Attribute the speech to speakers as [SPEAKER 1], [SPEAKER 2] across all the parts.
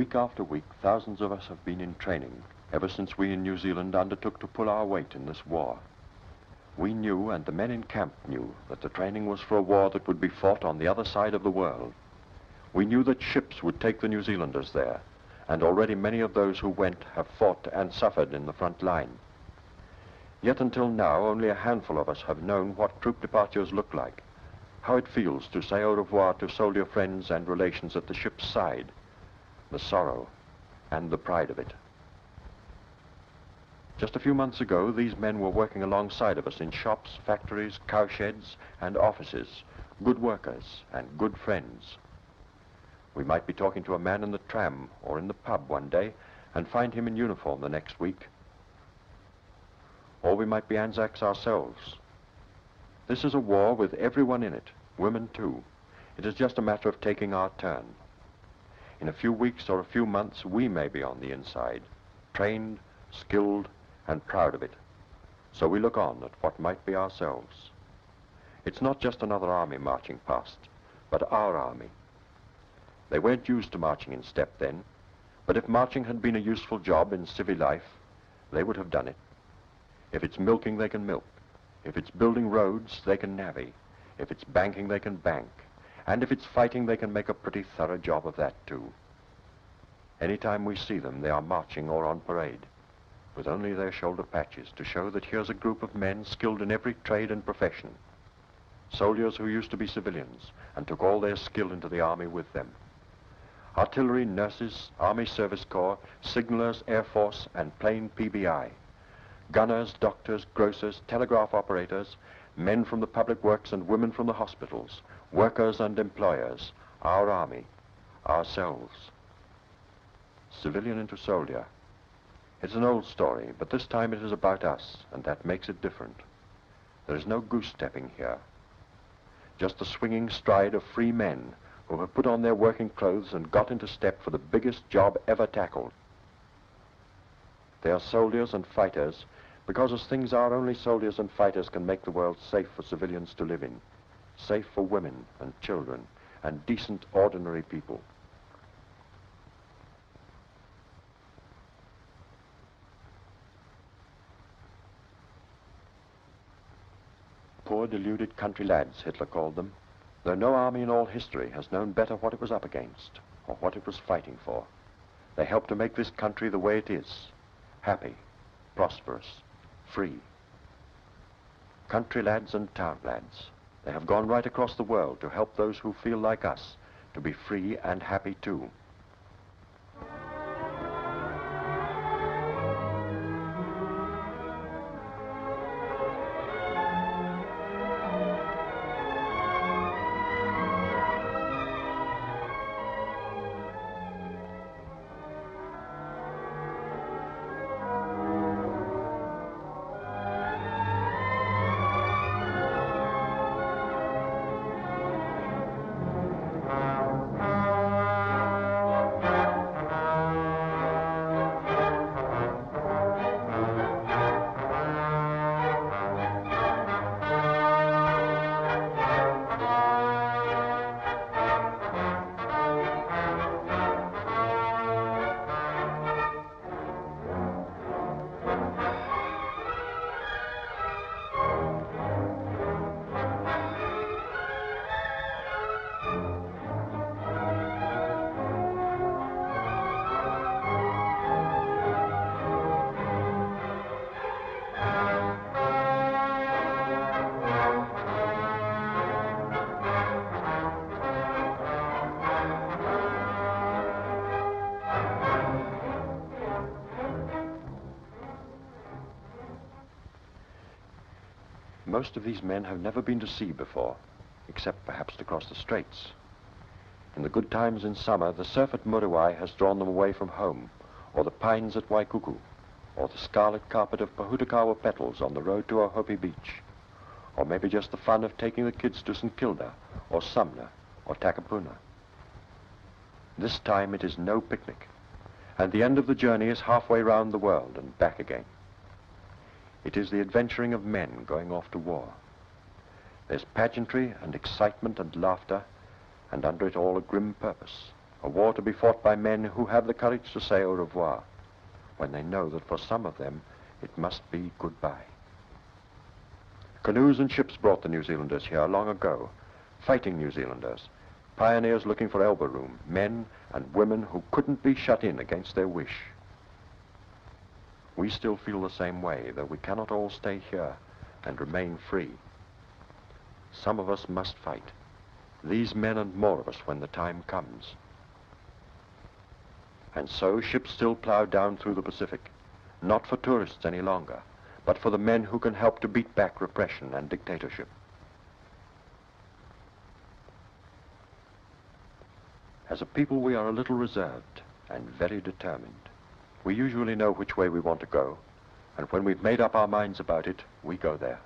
[SPEAKER 1] Week after week, thousands of us have been in training ever since we in New Zealand undertook to pull our weight in this war. We knew, and the men in camp knew, that the training was for a war that would be fought on the other side of the world. We knew that ships would take the New Zealanders there, and already many of those who went have fought and suffered in the front line. Yet until now, only a handful of us have known what troop departures look like, how it feels to say au revoir to soldier friends and relations at the ship's side, the sorrow and the pride of it. Just a few months ago, these men were working alongside of us in shops, factories, cowsheds, and offices, good workers and good friends. We might be talking to a man in the tram or in the pub one day and find him in uniform the next week. Or we might be Anzacs ourselves. This is a war with everyone in it, women too. It is just a matter of taking our turn. In a few weeks or a few months, we may be on the inside, trained, skilled, and proud of it. So we look on at what might be ourselves. It's not just another army marching past, but our army. They weren't used to marching in step then, but if marching had been a useful job in civil life, they would have done it. If it's milking, they can milk. If it's building roads, they can navvy. If it's banking, they can bank. And if it's fighting, they can make a pretty thorough job of that too. Anytime we see them, they are marching or on parade, with only their shoulder patches to show that here's a group of men skilled in every trade and profession. Soldiers who used to be civilians and took all their skill into the army with them. Artillery, nurses, Army Service Corps, signalers, Air Force, and plain PBI. Gunners, doctors, grocers, telegraph operators, men from the public works and women from the hospitals, workers and employers, our army, ourselves. Civilian into soldier. It's an old story, but this time it is about us, and that makes it different. There is no goose-stepping here. Just the swinging stride of free men who have put on their working clothes and got into step for the biggest job ever tackled. They are soldiers and fighters because as things are, only soldiers and fighters can make the world safe for civilians to live in, safe for women and children and decent, ordinary people. Poor deluded country lads, Hitler called them, though no army in all history has known better what it was up against or what it was fighting for. They helped to make this country the way it is, happy, prosperous, free. Country lads and town lads, they have gone right across the world to help those who feel like us to be free and happy too. Most of these men have never been to sea before, except perhaps to cross the straits. In the good times in summer, the surf at Muriwai has drawn them away from home, or the pines at Waikuku, or the scarlet carpet of Pahutakawa petals on the road to Ohope Beach, or maybe just the fun of taking the kids to St. Kilda, or Sumner, or Takapuna. This time it is no picnic, and the end of the journey is halfway round the world and back again. It is the adventuring of men going off to war. There's pageantry and excitement and laughter, and under it all a grim purpose, A war to be fought by men who have the courage to say au revoir, when they know that for some of them it must be goodbye. Canoes and ships brought the New Zealanders here long ago, fighting New Zealanders, pioneers looking for elbow room, men and women who couldn't be shut in against their wish. We still feel the same way, though we cannot all stay here and remain free. Some of us must fight, these men and more of us when the time comes. And so ships still plow down through the Pacific, not for tourists any longer, but for the men who can help to beat back repression and dictatorship. As a people, we are a little reserved and very determined. We usually know which way we want to go, and when we've made up our minds about it, we go there.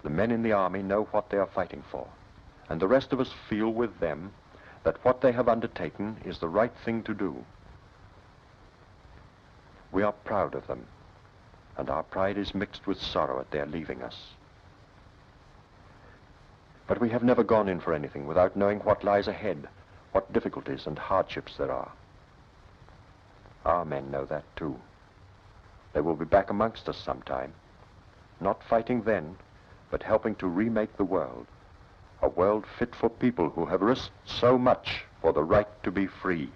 [SPEAKER 1] The men in the army know what they are fighting for, and the rest of us feel with them that what they have undertaken is the right thing to do. We are proud of them, and our pride is mixed with sorrow at their leaving us. But we have never gone in for anything without knowing what lies ahead, what difficulties and hardships there are. Our men know that too. They will be back amongst us sometime, not fighting then, but helping to remake the world, a world fit for people who have risked so much for the right to be free.